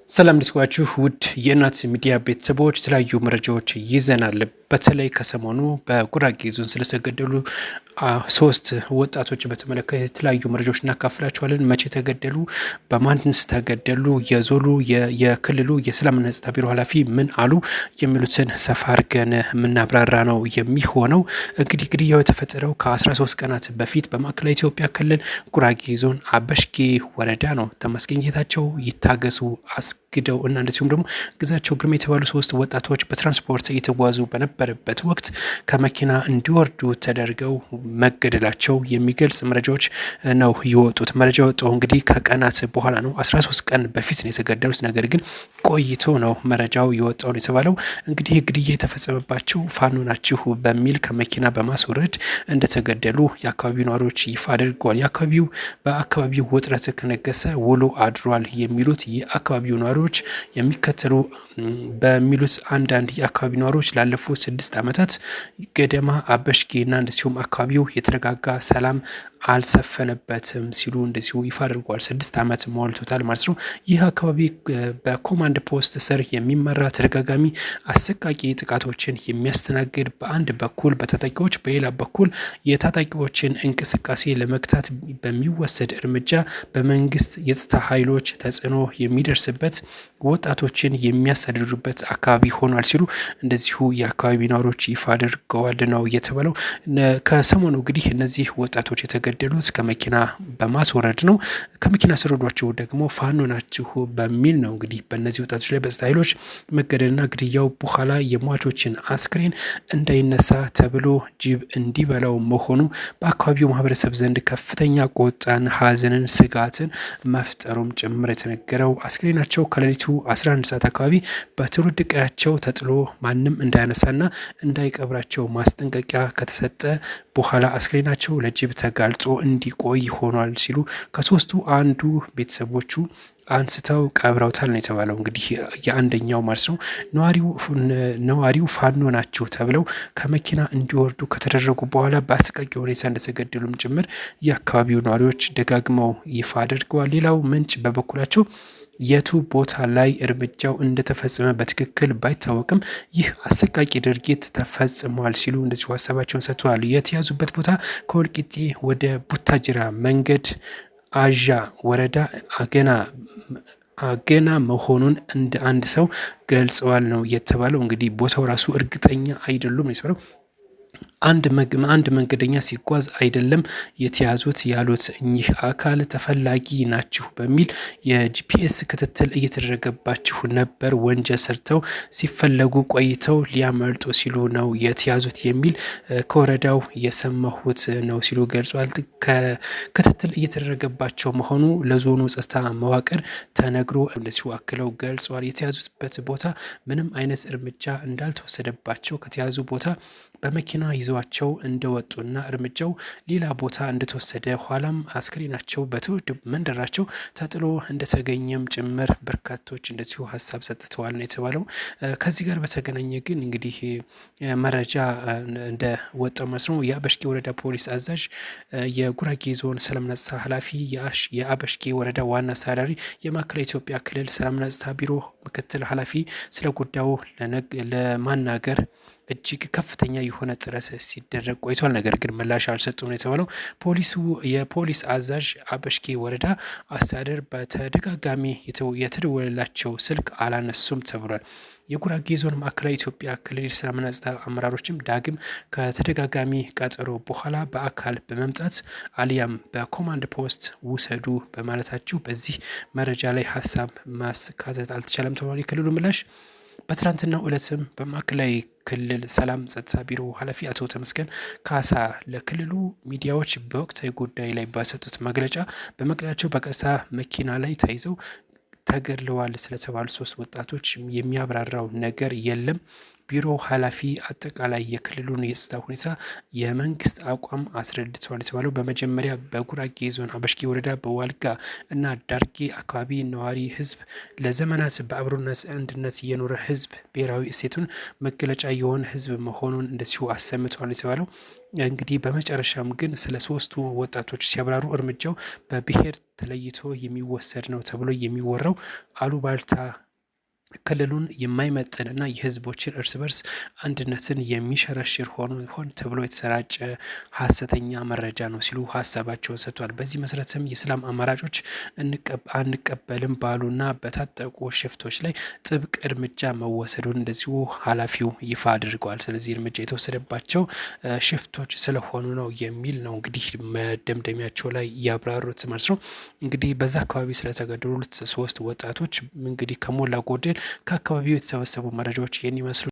ሰላም ዲስኳችሁ ውድ የእናት ሚዲያ ቤተሰቦች የተለያዩ መረጃዎች ይዘናል። በተለይ ከሰሞኑ በጉራጌ ዞን ስለተገደሉ ሶስት ወጣቶች በተመለከተ የተለያዩ መረጃዎች እናካፍላችኋለን። መቼ ተገደሉ፣ በማንስ ተገደሉ፣ የዞኑ የክልሉ የሰላምና ጸጥታ ቢሮ ኃላፊ ምን አሉ የሚሉትን ሰፋ አድርገን የምናብራራ ነው የሚሆነው። እንግዲህ ግድያው የተፈጠረው ከ13 ቀናት በፊት በማዕከላዊ ኢትዮጵያ ክልል ጉራጌ ዞን አበሽጌ ወረዳ ነው። ተመስገን ጌታቸው፣ ይታገሱ አስግደው እና እንደዚሁም ደግሞ ግዛቸው ግርማ የተባሉ ሶስት ወጣቶች በትራንስፖርት እየተጓዙ በነበረበት ወቅት ከመኪና እንዲወርዱ ተደርገው መገደላቸው የሚገልጽ መረጃዎች ነው የወጡት። መረጃ የወጣው እንግዲህ ከቀናት በኋላ ነው። 13 ቀን በፊት ነው የተገደሉት። ነገር ግን ቆይቶ ነው መረጃው የወጣው ነው የተባለው። እንግዲህ ግድያ የተፈጸመባቸው ፋኖ ናችሁ በሚል ከመኪና በማስወረድ እንደተገደሉ የአካባቢው ነዋሪዎች ይፋ አድርገዋል። በአካባቢው ውጥረት ከነገሰ ውሎ አድሯል የሚሉት የአካባቢው ነዋሪዎች የሚከተሉ በሚሉት አንዳንድ የአካባቢ ነዋሪዎች ላለፉት 6 ዓመታት ገደማ አበሽጌና እንደዚሁም አካባቢው የተረጋጋ ሰላም አልሰፈነበትም ሲሉ እንደዚሁ ይፋ አድርገዋል። 6 ዓመት ሞልቶታል ማለት ነው። ይህ አካባቢ በኮማንድ ፖስት ስር የሚመራ ተደጋጋሚ አሰቃቂ ጥቃቶችን የሚያስተናግድ በአንድ በኩል በታጣቂዎች በሌላ በኩል የታጣቂዎችን እንቅስቃሴ ለመግታት በሚወሰድ እርምጃ በመንግስት የጸጥታ ኃይሎች ተጽዕኖ የሚደርስበት ወጣቶችን የሚያሳድዱበት አካባቢ ሆኗል ሲሉ እንደዚሁ የአካባቢ ነዋሪዎች ይፋ አድርገዋል ነው የተባለው። ከሰሞኑ እንግዲህ እነዚህ ወጣቶች የተገደሉት ከመኪና በማስወረድ ነው። ከመኪና ያስወረዷቸው ደግሞ ፋኖ ናችሁ በሚል ነው። እንግዲህ በእነዚህ ወጣቶች ላይ በጸጥታ ኃይሎች መገደልና ግድያው በኋላ የሟቾችን አስክሬን እንዳይነሳ ተብሎ ጅብ እንዲበላው መሆኑ በአካባቢው ማህበረሰብ ዘንድ ከፍተኛ ቁጣን፣ ሐዘንን፣ ስጋትን መፍጠሩም ጭምር የተነገረው አስክሬናቸው ከሌሊቱ 11 ሰዓት አካባቢ በትውልድ ቀያቸው ተጥሎ ማንም እንዳያነሳና እንዳይቀብራቸው ማስጠንቀቂያ ከተሰጠ በኋላ አስክሬናቸው ለጅብ ተጋልጦ እንዲቆይ ሆኗል ሲሉ ከሶስቱ አንዱ ቤተሰቦቹ አንስተው ቀብረውታል ነው የተባለው። እንግዲህ የአንደኛው ማለት ነው ነዋሪው ፋኖ ናቸው ተብለው ከመኪና እንዲወርዱ ከተደረጉ በኋላ በአሰቃቂ ሁኔታ እንደተገደሉም ጭምር የአካባቢው ነዋሪዎች ደጋግመው ይፋ አድርገዋል። ሌላው ምንጭ በበኩላቸው የቱ ቦታ ላይ እርምጃው እንደተፈጸመ በትክክል ባይታወቅም ይህ አሰቃቂ ድርጊት ተፈጽሟል ሲሉ እንደዚሁ ሀሳባቸውን ሰጥተዋል። የተያዙበት ቦታ ከወልቂጤ ወደ ቡታጅራ መንገድ አዣ ወረዳ አገና መሆኑን እንደ አንድ ሰው ገልጸዋል ነው የተባለው። እንግዲህ ቦታው ራሱ እርግጠኛ አይደሉም ነው አንድ መንገደኛ ሲጓዝ አይደለም የተያዙት ያሉት እኚህ አካል ተፈላጊ ናችሁ በሚል የጂፒኤስ ክትትል እየተደረገባችሁ ነበር፣ ወንጀል ሰርተው ሲፈለጉ ቆይተው ሊያመልጡ ሲሉ ነው የተያዙት የሚል ከወረዳው የሰማሁት ነው ሲሉ ገልጿል። ክትትል እየተደረገባቸው መሆኑ ለዞኑ ጸጥታ መዋቅር ተነግሮ እንደዚሁ አክለው ገልጿል። የተያዙበት ቦታ ምንም አይነት እርምጃ እንዳልተወሰደባቸው ከተያዙ ቦታ በመኪና ይዘዋቸው እንደወጡና እርምጃው ሌላ ቦታ እንደተወሰደ ኋላም አስክሬናቸው በትውልድ መንደራቸው ተጥሎ እንደተገኘም ጭምር በርካቶች እንደዚሁ ሀሳብ ሰጥተዋል ነው የተባለው። ከዚህ ጋር በተገናኘ ግን እንግዲህ መረጃ እንደ ወጣው መስኖ የአበሽጌ ወረዳ ፖሊስ አዛዥ፣ የጉራጌ ዞን ሰላምና ጸጥታ ኃላፊ፣ የአበሽጌ ወረዳ ዋና አስተዳዳሪ፣ የማዕከላዊ ኢትዮጵያ ክልል ሰላምና ጸጥታ ቢሮ ምክትል ኃላፊ ስለ ጉዳዩ ለማናገር እጅግ ከፍተኛ የሆነ ጥረት ሲደረግ ቆይቷል። ነገር ግን ምላሽ አልሰጡም ነው የተባለው። የፖሊስ አዛዥ አበሽጌ ወረዳ አስተዳደር በተደጋጋሚ የተደወለላቸው ስልክ አላነሱም ተብሏል። የጉራጌ ዞን ማዕከላዊ ኢትዮጵያ ክልል የሰላምና ጸጥታ አመራሮችም ዳግም ከተደጋጋሚ ቀጠሮ በኋላ በአካል በመምጣት አሊያም በኮማንድ ፖስት ውሰዱ በማለታቸው በዚህ መረጃ ላይ ሀሳብ ማስካተት አልተቻለም ተብሏል። የክልሉ ምላሽ በትናንትናው ዕለትም በማዕከላዊ ክልል ሰላም ጸጥታ ቢሮ ኃላፊ አቶ ተመስገን ካሳ ለክልሉ ሚዲያዎች በወቅታዊ ጉዳይ ላይ በሰጡት መግለጫ በመግለጫቸው በቀጥታ መኪና ላይ ተይዘው ተገድለዋል ስለተባሉ 3 ወጣቶች የሚያብራራው ነገር የለም። ቢሮ ኃላፊ አጠቃላይ የክልሉን የጸጥታ ሁኔታ የመንግስት አቋም አስረድተዋል የተባለው በመጀመሪያ በጉራጌ ዞን አበሽጌ ወረዳ በዋልጋ እና ዳርጌ አካባቢ ነዋሪ ህዝብ ለዘመናት በአብሮነት አንድነት የኖረ ህዝብ ብሔራዊ እሴቱን መገለጫ የሆነ ህዝብ መሆኑን እንደዚሁ አሰምተዋል የተባለው። እንግዲህ በመጨረሻም ግን ስለ ሶስቱ ወጣቶች ሲያብራሩ እርምጃው በብሔር ተለይቶ የሚወሰድ ነው ተብሎ የሚወራው አሉባልታ ክልሉን የማይመጥን እና የህዝቦችን እርስ በርስ አንድነትን የሚሸረሽር ሆን ተብሎ የተሰራጨ ሀሰተኛ መረጃ ነው ሲሉ ሀሳባቸውን ሰጥቷል። በዚህ መሰረትም የሰላም አማራጮች አንቀበልም ባሉና በታጠቁ ሽፍቶች ላይ ጥብቅ እርምጃ መወሰዱን እንደዚሁ ኃላፊው ይፋ አድርገዋል። ስለዚህ እርምጃ የተወሰደባቸው ሽፍቶች ስለሆኑ ነው የሚል ነው እንግዲህ መደምደሚያቸው ላይ ያብራሩት ማለት ነው። እንግዲህ በዛ አካባቢ ስለተገደሉት ሶስት ወጣቶች እንግዲህ ከሞላ ጎደል ከአካባቢው የተሰበሰቡ መረጃዎች ይህን ይመስሉ